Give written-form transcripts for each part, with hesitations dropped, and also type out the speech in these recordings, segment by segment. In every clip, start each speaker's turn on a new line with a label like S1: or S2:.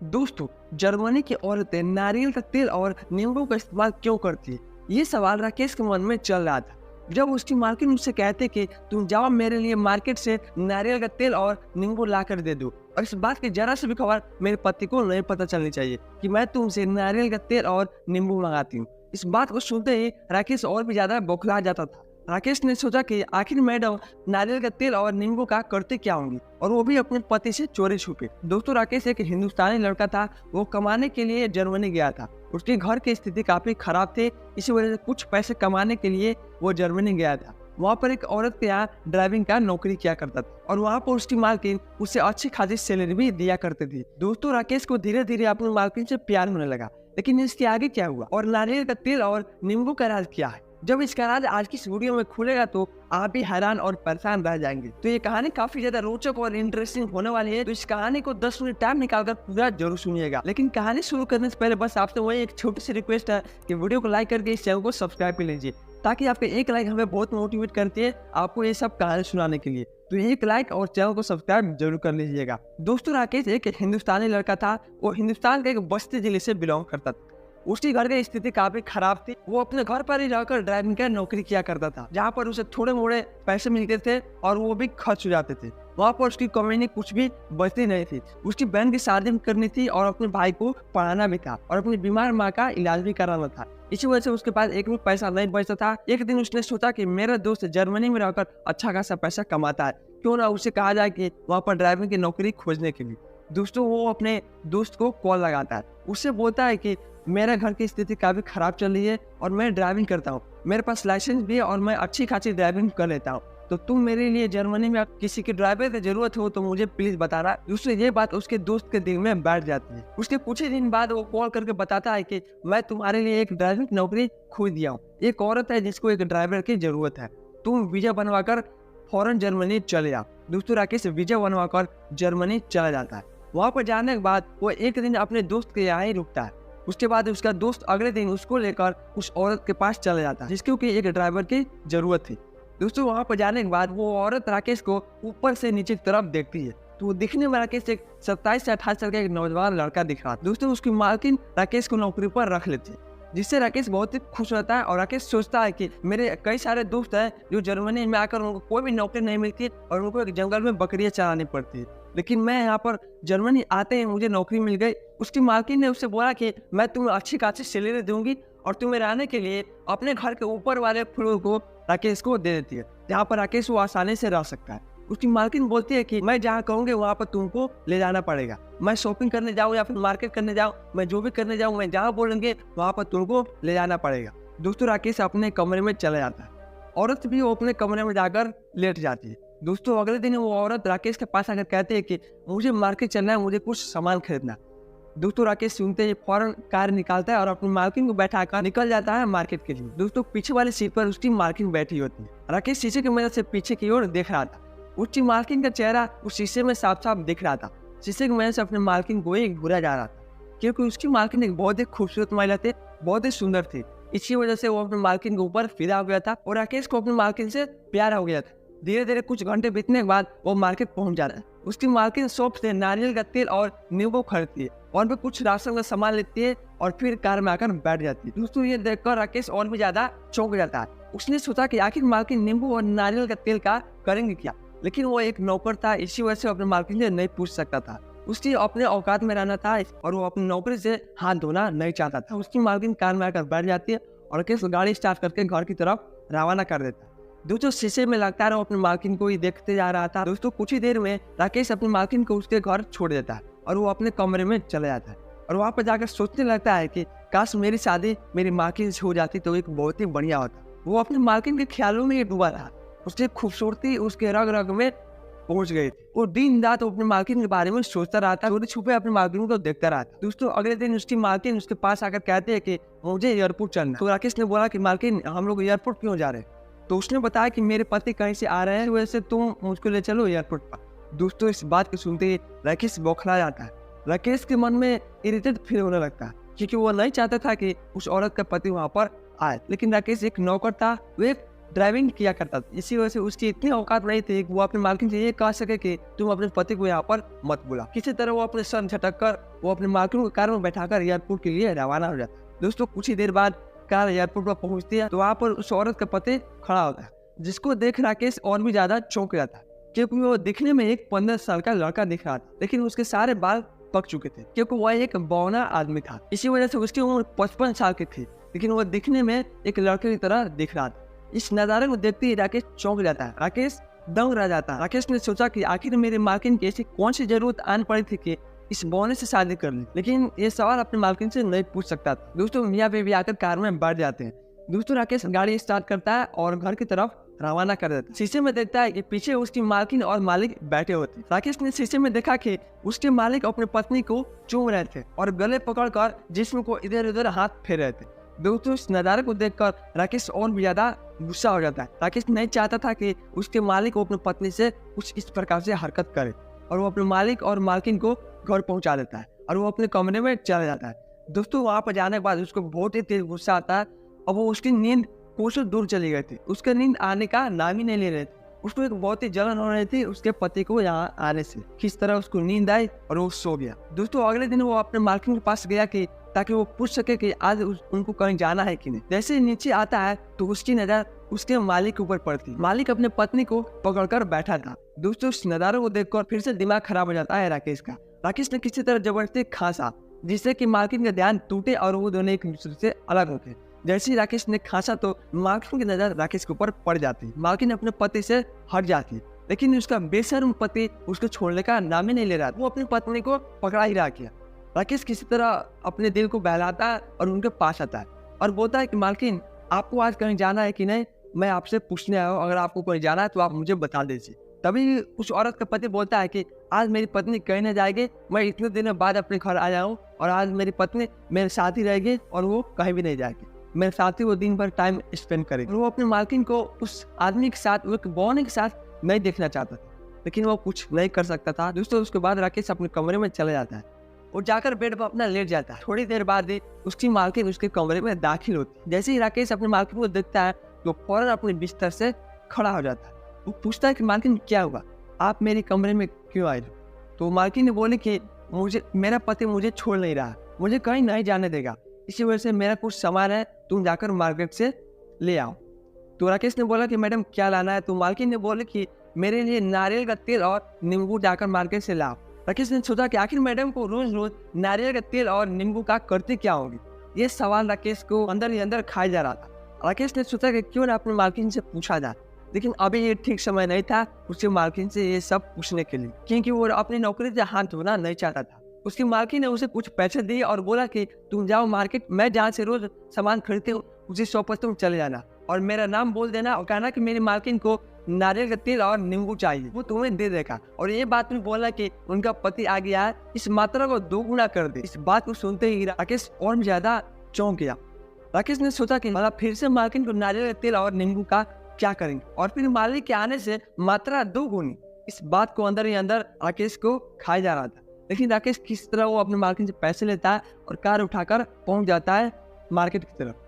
S1: दोस्तों, जर्मनी की औरतें नारियल का तेल और नींबू का इस्तेमाल क्यों करती है? ये सवाल राकेश के मन में चल रहा था। जब उसकी मालकिन उससे कहते कि तुम जाओ मेरे लिए मार्केट से नारियल का तेल और नींबू ला कर दे दो, और इस बात की जरा सी भी खबर मेरे पति को नहीं पता चलनी चाहिए कि मैं तुमसे नारियल का तेल और नींबू मंगाती हूँ। इस बात को सुनते ही राकेश और भी ज्यादा बौखला जाता था। राकेश ने सोचा कि आखिर मैडम नारियल का तेल और नींबू का करते क्या होंगी, और वो भी अपने पति से चोरी छुपे। दोस्तों, राकेश एक हिंदुस्तानी लड़का था। वो कमाने के लिए जर्मनी गया था। उसके घर की स्थिति काफी खराब थी, इसी वजह से कुछ पैसे कमाने के लिए वो जर्मनी गया था। वहाँ पर एक औरत के यहाँ ड्राइविंग का नौकरी किया करता था, और वहाँ पर उसकी मालकिन उसे अच्छी खासी सैलरी भी दिया करती थी। दोस्तों, राकेश को धीरे धीरे अपनी मालकिन से प्यार होने लगा। लेकिन इसके आगे क्या हुआ और नारियल का तेल और नींबू का राज क्या है, जब इसका राज आज की इस वीडियो में खुलेगा तो आप भी हैरान और परेशान रह जाएंगे। तो ये कहानी काफी ज्यादा रोचक और इंटरेस्टिंग होने वाली है, तो इस कहानी को 10 मिनट टाइम निकालकर पूरा जरूर सुनिएगा। लेकिन कहानी शुरू करने से पहले बस आपसे वही एक छोटी सी रिक्वेस्ट है कि वीडियो को लाइक करके इस चैनल को सब्सक्राइब कर लीजिए, ताकि आपके एक लाइक हमें बहुत मोटिवेट करती है आपको ये सब कहानी सुनाने के लिए। तो एक लाइक और चैनल को सब्सक्राइब जरूर कर लीजिएगा। दोस्तों, राकेश एक हिंदुस्तानी लड़का था। वो हिंदुस्तान के एक बस्ती जिले से बिलोंग करता था। उसकी घर की स्थिति काफी खराब थी। वो अपने घर पर ही रहकर ड्राइविंग का नौकरी किया करता था, जहाँ पर उसे थोड़े मोड़े पैसे मिलते थे और वो भी खर्च हो जाते थे। वहाँ पर उसकी कमाई कुछ भी बचती नहीं थी। उसकी बहन की शादी भी करनी थी और अपने भाई को पढ़ाना भी था और अपनी बीमार माँ का इलाज भी कराना था। इसी वजह से उसके पास एक भी पैसा नहीं बचता था। एक दिन उसने सोचा कि मेरा दोस्त जर्मनी में रहकर अच्छा खासा पैसा कमाता है, क्यों ना उसे कहा जाए कि वहाँ पर ड्राइविंग की नौकरी खोजने के लिए। दोस्तों, वो अपने दोस्त को कॉल लगाता है। उससे बोलता है कि मेरे घर की स्थिति काफी खराब चल रही है और मैं ड्राइविंग करता हूँ, मेरे पास लाइसेंस भी है और मैं अच्छी खासी ड्राइविंग कर लेता हूँ। तो तुम मेरे लिए जर्मनी में किसी के ड्राइवर की जरूरत हो तो मुझे प्लीज बताना। दोस्तों, ये बात उसके दोस्त के दिल में बैठ जाती है। उसके कुछ ही दिन बाद वो कॉल करके बताता है कि मैं तुम्हारे लिए एक ड्राइविंग नौकरी खोज दिया हूँ। एक औरत है जिसको एक ड्राइवर की जरूरत है, तुम वीजा बनवाकर फौरन जर्मनी चले जाओ। दोस्तों, राकेश वीजा बनवाकर जर्मनी चला जाता है। वहाँ पर जाने के बाद वो एक दिन अपने दोस्त के यहाँ ही रुकता है। उसके बाद उसका दोस्त अगले दिन उसको लेकर उस औरत के पास चला जाता है जिसको कि एक ड्राइवर की जरूरत थी। दोस्तों, वहाँ पर जाने के बाद वो औरत राकेश को ऊपर से नीचे की तरफ देखती है, तो वो दिखने में राकेश एक 27 से 28 साल का एक नौजवान लड़का दिख रहा था। दोस्तों, उसकी मालकिन राकेश को नौकरी पर रख लेती है, जिससे राकेश बहुत ही खुश रहता है। और राकेश सोचता है कि मेरे कई सारे दोस्त हैं जो जर्मनी में आकर उनको कोई भी नौकरी नहीं मिलती और उनको एक जंगल में बकरियां चरानी पड़ती है, लेकिन मैं यहाँ पर जर्मनी आते ही मुझे नौकरी मिल गई। उसकी मालकिन ने उससे बोला कि मैं तुम्हें अच्छी खासी सैलरी दूंगी और तुम्हें रहने के लिए अपने घर के ऊपर वाले फ्लोर को राकेश को दे देती है, जहाँ पर राकेश वो आसानी से रह सकता है। उसकी मालकिन बोलती है कि मैं जहाँ कहूँगी वहाँ पर तुमको ले जाना पड़ेगा। मैं शॉपिंग करने जाऊँ या फिर मार्केट करने जाऊँ, मैं जो भी करने जाऊँ, मैं जहाँ बोलेंगे वहाँ पर तुमको ले जाना पड़ेगा। दोस्तों, राकेश अपने कमरे में चला जाता है। औरत भी वो अपने कमरे में जाकर लेट जाती है। दोस्तों, अगले दिन वो औरत राकेश के पास आकर कहती है कि मुझे मार्केट चलना है, मुझे कुछ सामान खरीदना। दोस्तों, राकेश सुनते ही फौरन कार निकालता है और अपनी मालकिन को बैठाकर निकल जाता है मार्केट के लिए। दोस्तों, पीछे वाली सीट पर उसकी मालकिन बैठी होती है। राकेश शीशे की मदद से पीछे की ओर देख रहा था। उसकी मालकिन का चेहरा उस शीशे में साफ साफ दिख रहा था। शीशे की मदद से अपने मालकिन को ही घूरा जा रहा था, क्योंकि उसकी मालकिन एक बहुत ही खूबसूरत महिला थी, बहुत ही सुंदर थी। इसी वजह से वो अपने मालकिन के ऊपर फिदा हो गया था और राकेश को अपनी मालकिन से प्यार हो गया था। धीरे धीरे कुछ घंटे बीतने के बाद वो मार्केट पहुंच जाता है। उसकी मालकिन शॉप से नारियल का तेल और नींबू खरीदती है और भी कुछ राशन का सामान लेती है और फिर कार में आकर बैठ जाती है। दोस्तों, ये देखकर राकेश और भी ज्यादा चौंक जाता है। उसने सोचा कि आखिर मालकिन नींबू और नारियल का तेल का करेंगे क्या, लेकिन वो एक नौकर था, इसी वजह से अपने मालकिन से नहीं पूछ सकता था। उसकी अपने औकात में रहना था और वो अपनी नौकरी से हाथ धोना नहीं चाहता था। उसकी मालकिन कार में आकर बैठ जाती है और राकेश गाड़ी स्टार्ट करके घर की तरफ रवाना कर देता है। दोस्तों, शीशे में लगता रहा अपनी मालकिन को ही देखते जा रहा था। दोस्तों, कुछ ही देर में राकेश अपनी मालकिन को उसके घर छोड़ देता है और वो अपने कमरे में चला जाता है और वहाँ पर जाकर सोचने लगता है कि काश मेरी शादी मेरी मालकिन से हो जाती तो एक बहुत ही बढ़िया होता। वो अपनी मालकिन के ख्यालों में डूबा रहा। उसकी खूबसूरती उसके रग रग में पहुंच गई थी। वो दिन रात अपनी मालकिन के बारे में सोचता रहा था, चोरी छुपे अपनी मालकिन को देखता रहा था। दोस्तों, अगले दिन उसकी मालकिन उसके पास आकर कहती है कि मुझे एयरपोर्ट चलना। तो राकेश ने बोला कि मालकिन, हम लोग एयरपोर्ट क्यों जा रहे हैं? तो उसने बताया कि मेरे पति कहीं से आ रहे हैं, वैसे तुम मुझको ले चलो एयरपोर्ट पर। दोस्तों, इस बात को सुनते ही राकेश बौखला जाता है। राकेश के मन में इरिटेट फील होने लगता है, क्योंकि वो नहीं चाहता था कि उस औरत का पति वहाँ पर आए। लेकिन राकेश एक नौकर था, वो एक ड्राइविंग किया करता था। इसी वजह से उसकी इतनी औकात नहीं थी कि वो अपने मालकिन से ये कह सके कि तुम अपने पति को यहाँ पर मत बुला। किसी तरह वो अपने सर झटक कर वो अपने मालकिन को कार में बैठाकर एयरपोर्ट के लिए रवाना हो जाता है। दोस्तों कुछ ही देर बाद कार एयरपोर्ट पर पहुंचती है तो वहाँ पर उस औरत का पति खड़ा होता है, जिसको देख राकेश और भी ज्यादा चौंक जाता है, क्योंकि वो दिखने में एक 15 साल का लड़का दिख रहा था, लेकिन उसके सारे बाल पक चुके थे क्योंकि वह एक बौना आदमी था। इसी वजह से उसकी उम्र 55 साल की थी, लेकिन वह दिखने में एक लड़के की तरह दिख रहा था। इस नज़ारे को देखते ही राकेश चौंक जाता है, राकेश दंग रह जाता है। राकेश ने सोचा कि आखिर मेरे मालकिन की ऐसी कौन सी जरूरत आन पड़ी थी कि इस बौने से शादी कर ली, लेकिन ये सवाल अपने मालकिन से नहीं पूछ सकता था। दोस्तों मियाँ बीवी आकर कार में बैठ जाते हैं। दोस्तों राकेश गाड़ी स्टार्ट करता है और घर की तरफ रवाना कर देता है। शीशे में देखता है कि पीछे उसकी मालकिन और मालिक बैठे होते। राकेश ने शीशे में देखा कि उसके मालिक अपने पत्नी को चूम रहे थे और गले पकड़कर जिस्म को इधर उधर हाथ फेर रहे थे। दोस्तों इस नज़ारे को देखकर राकेश और भी ज्यादा गुस्सा हो जाता है। राकेश नहीं चाहता था कि उसके मालिक को अपनी पत्नी से कुछ इस प्रकार से हरकत करे और वो अपने मालिक और मालकिन को घर पहुंचा देता है और वो अपने कमरे में चला जाता है। दोस्तों वहां पर जाने के बाद उसको बहुत ही तेज गुस्सा आता है और वो उसकी नींद कोसों दूर चली गई थी। उसका नींद आने का नाम ही नहीं ले रहे थे। उसको एक बहुत ही जलन हो रही थी उसके पति को यहाँ आने से। किस तरह उसको नींद आई और वो सो गया। दोस्तों अगले दिन वो अपने मालकिन के पास गया कि ताकि वो पूछ सके कि आज उनको कहीं जाना है कि नहीं। जैसे ही नीचे आता है तो उसकी नजर उसके मालिक के ऊपर पड़ती। मालिक अपने पत्नी को पकड़कर बैठा था। दोस्तों इस नजारे को देखकर फिर से दिमाग खराब हो जाता है राकेश का। राकेश ने किसी तरह जबरदस्ती खांसा जिससे कि मालकिन का ध्यान टूटे और वो दोनों एक दूसरे से अलग होते। जैसे ही राकेश ने खांसा तो मालकिन की नजर राकेश के ऊपर पड़ जाती। मालकिन अपने पति से हट जाती, लेकिन उसका बेशर्म पति उसको छोड़ने का नाम ही नहीं ले रहा। वो अपनी पत्नी को पकड़ा ही रहा किया। राकेश किसी तरह अपने दिल को बहलाता है और उनके पास आता है और बोलता है कि मालकिन आपको आज कहीं जाना है कि नहीं, मैं आपसे पूछने आया हूँ, अगर आपको कहीं जाना है तो आप मुझे बता दीजिए। तभी उस औरत का पति बोलता है कि आज मेरी पत्नी कहीं न जाएगी, मैं इतने दिनों बाद अपने घर आया हूँ और आज मेरी पत्नी मेरे साथ ही रहेगी और वो कहीं भी नहीं जाएगी। मेरे साथ ही वो दिन भर टाइम स्पेंड करेगी। वो अपने मालकिन को उस आदमी के साथ, एक बौने के साथ नहीं देखना चाहता था, लेकिन वो कुछ नहीं कर सकता था। दोस्तों उसके बाद राकेश अपने कमरे में चला जाता है और जाकर बेड पर अपना लेट जाता है। थोड़ी देर बाद ही उसकी मालकिन उसके कमरे में दाखिल होती है। जैसे ही राकेश अपने मालकिन को देखता है तो फौरन अपने बिस्तर से खड़ा हो जाता है। वो पूछता है कि मालकिन क्या हुआ, आप मेरे कमरे में क्यों आए? तो मालकिन ने बोले कि मेरा पति मुझे छोड़ नहीं रहा, मुझे कहीं नहीं जाने देगा, इसी वजह से मेरा कुछ सामान है, तुम जाकर मार्केट से ले आओ। तो राकेश ने बोला कि मैडम क्या लाना है? तो मालकिन ने बोले कि मेरे लिए नारियल का तेल और नींबू जाकर मार्केट से लाओ। राकेश ने सोचा कि आखिर मैडम को रोज रोज नारियल का तेल और नींबू का करते क्या होगी। ये सवाल राकेश को अंदर ही अंदर खाया जा रहा था। राकेश ने सोचा कि क्यों ना अपने मालकिन से पूछा जाए, लेकिन अभी ये ठीक समय नहीं था उसके मालकिन से ये सब पूछने के लिए, क्योंकि वो अपनी नौकरी से हाथ धोना नहीं चाहता था। उसकी मालकिन ने उसे कुछ पैसे दिए और बोला कि तुम जाओ मार्केट, मैं जहाँ से रोज सामान खरीदती हूँ उसी शॉप पर तुम चले जाना और मेरा नाम बोल देना और कहना कि मेरी मालकिन को नारियल का तेल और नींबू चाहिए, वो तुम्हें दे देगा। और ये बात में बोला कि उनका पति आ गया है, इस मात्रा को 2 गुना कर दे। इस बात को सुनते ही राकेश और ज्यादा चौंक गया। राकेश ने सोचा कि मतलब फिर से मालकिन को नारियल का तेल और नींबू का क्या करेंगे, और फिर मालिक के आने से मात्रा 2 गुनी। इस बात को अंदर ही अंदर राकेश को खाया जा रहा था। लेकिन राकेश किस तरह वो अपने मालकिन से पैसे लेता है और कार उठाकर पहुंच जाता है मार्केट की तरफ।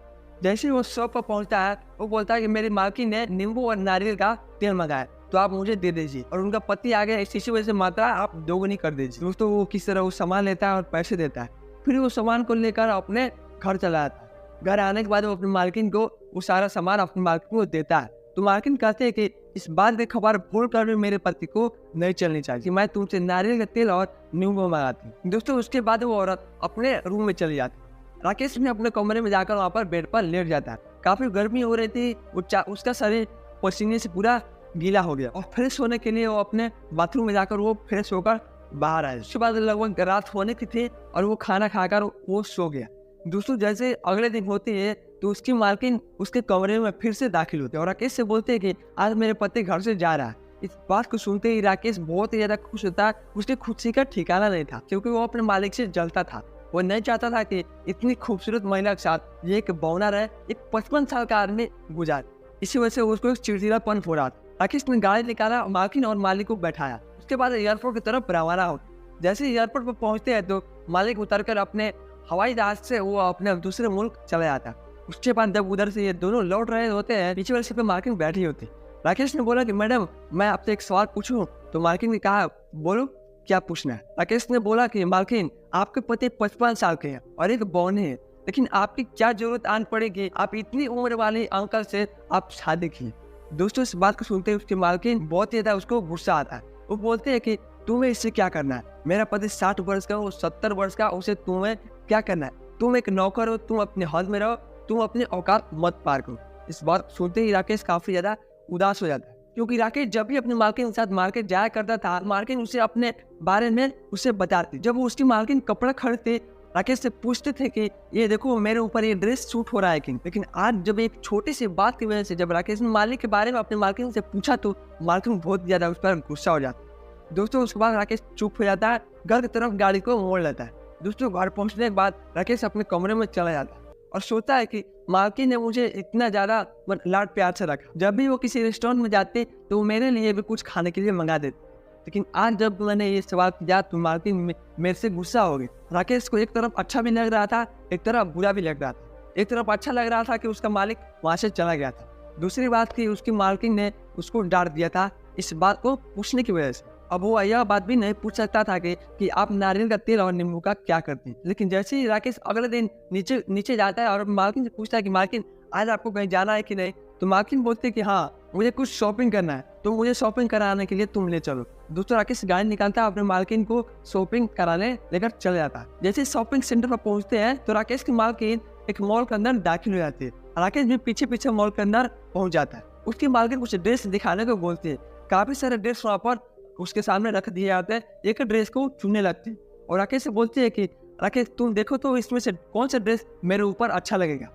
S1: जैसे वो शॉप पर पहुंचता है वो बोलता है कि मेरी मालकिन ने नींबू और नारियल का तेल मंगाया, तो आप मुझे दे दीजिए, और उनका पति आ गया, इसी वजह से मात्रा आप 2 गुनी कर दीजिए। दोस्तों वो किस तरह वो सामान लेता है और पैसे देता है, फिर वो सामान को लेकर अपने घर चला जाता है। घर आने के बाद वो अपनी मालकिन को वो सारा सामान अपनी मालकिन को देता है। तो मालकिन कहते हैं कि इस बात की खबर भूल कर भी मेरे पति को नहीं चलनी चाहिए कि मैं तुमसे नारियल का तेल और नींबू मंगाती हूँ। दोस्तों उसके बाद वो औरत अपने रूम में चली जाती है। राकेश ने अपने कमरे में जाकर वहाँ पर बेड पर लेट जाता है। काफी गर्मी हो रही थी, उसका शरीर पसीने से पूरा गीला हो गया और फ्रेश होने के लिए वो अपने बाथरूम में जाकर वो फ्रेश होकर बाहर आए। उसके बाद लगभग रात होने की थी और वो खाना खाकर वो सो गया। दोस्तों जैसे अगले दिन होती है तो उसकी मालकिन उसके कमरे में फिर से दाखिल होती है और राकेश से बोलते हैं कि आज मेरे पति घर से जा रहा है। इस बात को सुनते ही राकेश बहुत ही ज्यादा खुश होता है। उसकी खुशी का ठिकाना नहीं था क्योंकि वो अपने मालिक से जलता था। वो नहीं चाहता था कि इतनी खूबसूरत महिला के साथ ये एक बौना रहे, एक 55 साल का आदमी गुजारे। इसी वजह से उसको एक चिड़चिड़ापन हो रहा था। राकेश ने गाड़ी निकाला, मालकिन और मालिक को बैठाया। उसके बाद एयरपोर्ट की तरफ रवाना हो। जैसे एयरपोर्ट पर पहुंचते हैं तो मालिक उतरकर अपने हवाई जहाज से वो अपने दूसरे मुल्क चला जाता। उसके बाद जब उधर से ये दोनों लौट रहे होते हैं, पीछे वाले सीट पे मालकिन बैठी होती। राकेश ने बोला कि मैडम मैं आपसे एक सवाल पूछूं? तो मालकिन ने कहा बोलो क्या पूछना है। राकेश ने बोला कि मालकिन आपके पति 55 साल के हैं और एक बौने हैं, लेकिन आपकी क्या जरूरत आन पड़ेगी, आप इतनी उम्र वाले अंकल से आप शादी की। दोस्तों इस बात को सुनते ही उसके मालकिन बहुत ज्यादा उसको गुस्सा आता है। वो बोलते हैं कि तुम्हें इससे क्या करना है, मेरा पति 60 वर्ष का हो 70 वर्ष का, उसे तुम्हें क्या करना है, तुम एक नौकर हो, तुम अपने हद में रहो, तुम अपने औकात मत पार करो। इस बात सुनते ही राकेश काफी ज्यादा उदास हो जाता है, क्योंकि राकेश जब भी अपने मालकिन के साथ मार्केट जाया करता था, मालकिन उसे अपने बारे में उसे बताती। जब वो उसकी मालकिन कपड़ा खरीदते, राकेश से पूछते थे कि ये देखो मेरे ऊपर ये ड्रेस सूट हो रहा है कि। लेकिन आज जब एक छोटी सी बात की वजह से जब राकेश ने मालिक के बारे में अपने मालकिन से पूछा, तो मालकिन बहुत ज्यादा उस पर गुस्सा हो जाता है। दोस्तों उसके बाद राकेश चुप हो जाता है, घर की तरफ गाड़ी को मोड़ लेता है। दोस्तों घर पहुंचने के बाद राकेश अपने कमरे में चला जाता है और सोचता है कि मालकिन ने मुझे इतना ज्यादा लाड प्यार से रखा, जब भी वो किसी रेस्टोरेंट में जाते तो मेरे लिए भी कुछ खाने के लिए मंगा देते। लेकिन आज जब मैंने ये सवाल किया तो मालकिन मेरे से गुस्सा हो गई। राकेश को एक तरफ अच्छा भी लग रहा था, एक तरफ बुरा भी लग रहा था। एक तरफ अच्छा लग रहा था कि उसका मालिक वहां से चला गया था, दूसरी बात कि उसकी मालकिन ने उसको डांट दिया था इस बात को पूछने की वजह से। अब वो यह बात भी नहीं पूछ सकता था कि आप नारियल का तेल और नींबू का क्या करते हैं। लेकिन जैसे ही राकेश अगले दिन नीचे जाता है और मालकिन से पूछता है कि मालकिन आज आपको कहीं जाना है कि नहीं, तो मालकिन बोलते हैं कि हाँ मुझे कुछ शॉपिंग करना है, तो मुझे शॉपिंग कराने के लिए तुम ले चलो। दोस्तों राकेश गाड़ी निकालता है, अपने मालकिन को शॉपिंग कराने लेकर चले जाता है। जैसे शॉपिंग सेंटर पर पहुंचते हैं तो राकेश की मालकिन एक मॉल के अंदर दाखिल हो जाती है। राकेश भी पीछे पीछे मॉल के अंदर पहुंच जाता है। उसकी मालकिन कुछ ड्रेस दिखाने को बोलती है। काफी सारे ड्रेस वहाँ पर उसके सामने रख दिए जाते हैं। एक ड्रेस को चुनने लगते हैं और राकेश से बोलती है कि राकेश तुम देखो तो इसमें से कौन सा ड्रेस मेरे ऊपर अच्छा लगेगा।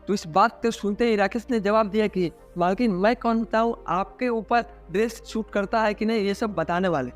S1: तो इस बात को सुनते ही राकेश ने जवाब दिया कि मालकिन मैं कौन होता हूँ आपके ऊपर ड्रेस शूट करता है कि नहीं ये सब बताने वाले।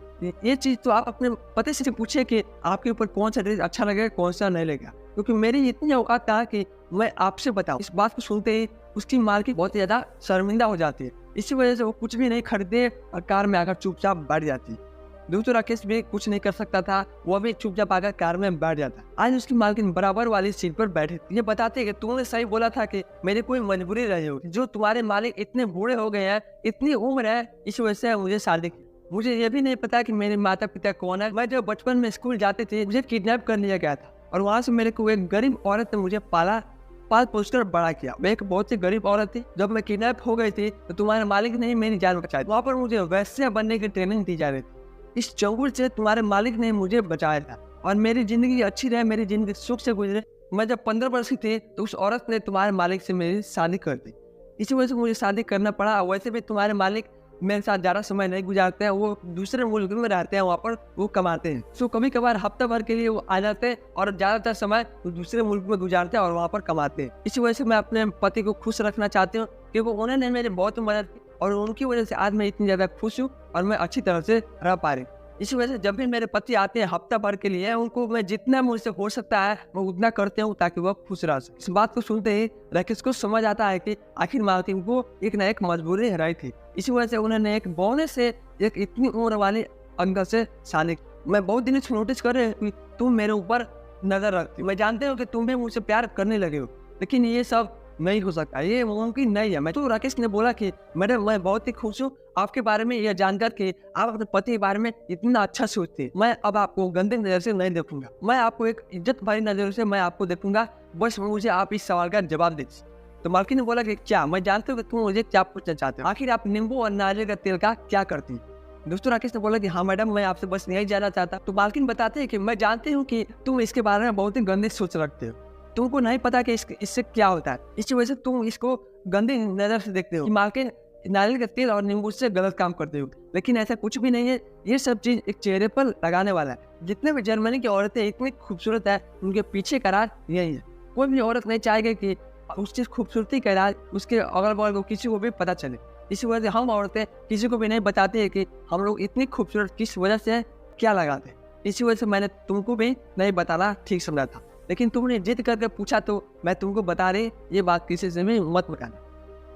S1: ये चीज तो आप अपने पति से पूछे कि आपके ऊपर कौन सा ड्रेस अच्छा लगेगा कौन सा नहीं लगेगा, क्योंकि मेरी इतनी औकात था कि मैं आपसे बताऊं। इस बात को सुनते ही उसकी मालकिन बहुत ज्यादा शर्मिंदा हो जाती है। इसी वजह से वो कुछ भी नहीं खरीदे और कार में आकर चुपचाप बैठ जाती है। दोस्तों राकेश भी कुछ नहीं कर सकता था, वो भी चुपचाप आकर कार में बैठ जाता। आज उसकी मालकिन बराबर वाली सीट पर बैठे ये बताते कि तुमने सही बोला था कि मेरी कोई मजबूरी रही होगी, जो तुम्हारे मालिक इतने बूढ़े हो गए हैं, इतनी उम्र है, इस वजह से मुझे शादी की। मुझे ये भी नहीं पता कि मेरे माता पिता कौन है। मैं जब बचपन में स्कूल जाते थे मुझे किडनैप कर लिया गया था और वहाँ से मेरे को एक गरीब औरत ने मुझे पाल पोस कर बड़ा किया। मैं एक बहुत ही गरीब औरत थी। जब मैं किडनैप हो गई थी तो तुम्हारे मालिक ने मेरी जान बचाई। वहाँ पर मुझे वैश्या बनने की ट्रेनिंग दी जा रही थी। इस चंगुल से तुम्हारे मालिक ने मुझे बचाया था और मेरी जिंदगी अच्छी रहे, मेरी जिंदगी सुख से गुजरे। मैं जब 15 वर्ष की थी तो उस औरत ने तुम्हारे मालिक से मेरी शादी कर दी। इसी वजह से मुझे शादी करना पड़ा। वैसे भी तुम्हारे मालिक मेरे साथ ज़्यादा समय नहीं गुजारते हैं, वो दूसरे मुल्क में रहते हैं, वहाँ पर वो कमाते हैं। सो कभी कभार हफ्ता भर के लिए वो आ जाते हैं और ज़्यादातर समय वो दूसरे मुल्क में गुजारते हैं और वहाँ पर कमाते हैं। इसी वजह से मैं अपने पति को खुश रखना चाहती हूँ, क्योंकि उन्होंने मेरी बहुत मदद की और उनकी वजह से आज मैं इतनी ज़्यादा खुश हूँ और मैं अच्छी तरह से रह पा रही हूँ। इसी वजह से जब भी मेरे पति आते हैं हफ्ता भर के लिए, उनको मैं जितना मुझसे हो सकता है मैं उतना करते हूँ ताकि वह खुश रह सके। इस बात को सुनते ही राकेश को समझ आता है कि आखिर मालकिन को एक न एक मजबूरी हराई थी। इसी वजह से उन्होंने एक बौने से एक इतनी उम्र वाले अंकल से शादी की। मैं बहुत दिनों से नोटिस कर रही हूँ कि तुम मेरे ऊपर नजर रखती, मैं जानते हो कि तुम भी मुझसे प्यार करने लगे हो, लेकिन ये सब नहीं हो सकता, ये मुमकिन नहीं है। मैं तो राकेश ने बोला कि मैडम मैं बहुत ही खुश हूँ आपके बारे में यह जानकर कि आप अपने पति के बारे में इतना अच्छा सोचते हैं। मैं अब आपको गंदे नजर से नहीं देखूंगा, मैं आपको एक इज्जत भरी नजर से मैं आपको देखूंगा, बस मुझे आप इस सवाल का जवाब दीजिए। तो मालकिन ने बोला कि क्या, मैं जानता हूँ कि तुम मुझे क्या पूछना चाहते हो, आखिर आप नींबू और नारियल का तेल का क्या करती हैं। दोस्तों राकेश ने बोला कि हाँ मैडम मैं आपसे बस यही जानना चाहता। तो मालकिन बताते हैं कि मैं जानती हूँ कि तुम इसके बारे में बहुत ही गंदे सोच रखते हो, तुमको नहीं पता कि इससे क्या होता है, इसी वजह से तुम इसको गंदी नजर से देखते हो कि मालकिन नारियल का तेल और नींबू से गलत काम करते हो। लेकिन ऐसा कुछ भी नहीं है, ये सब चीज एक चेहरे पर लगाने वाला है। जितने भी जर्मनी की औरतें इतनी खूबसूरत है, उनके पीछे का राज यही है। कोई भी औरत नहीं चाहेगी कि उसकी खूबसूरती का राज उसके अगल बगल को किसी को भी पता चले। इसी वजह से हम औरतें किसी को भी नहीं बताते हैं कि हम लोग इतनी खूबसूरत किस वजह से क्या लगाते हैं। इसी वजह से मैंने तुमको भी नहीं बताना ठीक समझा था, लेकिन तुमने जिद करके पूछा तो मैं तुमको बता रही, ये बात किसी से भी मत बताना।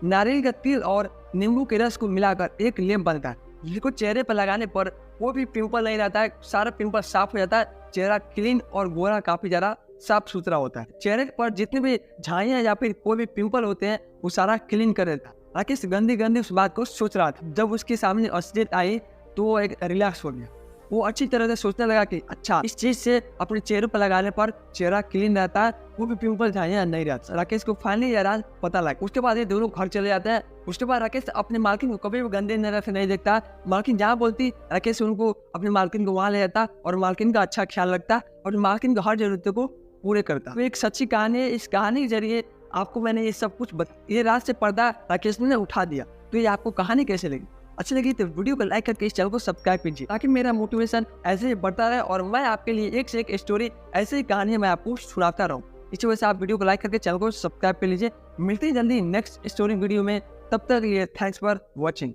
S1: नारियल का तेल और नींबू के रस को मिलाकर एक लेप बनता है, जिसको चेहरे पर लगाने पर कोई भी पिंपल नहीं रहता है, सारा पिंपल साफ हो जाता है, चेहरा क्लीन और गोरा काफी ज्यादा साफ सुथरा होता है। चेहरे पर जितने भी झाइयाँ या फिर कोई भी पिंपल होते हैं वो सारा क्लीन कर देता है। राकेश गंदी गंदी उस बात को सोच रहा था। जब उसके सामने असलियत आई तो वो एक रिलैक्स हो गया। वो अच्छी तरह से सोचने लगा कि अच्छा, इस चीज से अपने चेहरे पर लगाने पर चेहरा क्लीन रहता है, वो भी पिंपल झाइयाँ नहीं रहता। राकेश को फाइनली ये राज पता लगा। उसके बाद ये दोनों घर चले जाते हैं। उसके बाद राकेश अपने मालकिन को कभी भी गंदे नजर से नहीं देखता। मालकिन जहाँ बोलती राकेश उनको अपने मालकिन को वहाँ ले जाता और मालकिन का अच्छा ख्याल रखता और मालकिन की हर जरूरतों को पूरे करता। तो एक सच्ची कहानी है। इस कहानी के जरिए आपको मैंने ये सब कुछ ये राज से पर्दा राकेश ने उठा दिया। तो ये आपको कहानी कैसे लगी? अच्छी लगी तो वीडियो को लाइक करके इस चैनल को सब्सक्राइब कीजिए ताकि मेरा मोटिवेशन ऐसे ही बढ़ता रहे और मैं आपके लिए एक से एक स्टोरी, ऐसी ही कहानी मैं आपको सुनाता रहूं। इसी वजह से आप वीडियो को लाइक करके चैनल को सब्सक्राइब कर लीजिए। मिलते हैं जल्दी नेक्स्ट स्टोरी वीडियो में। तब तक ये थैंक्स फॉर वॉचिंग।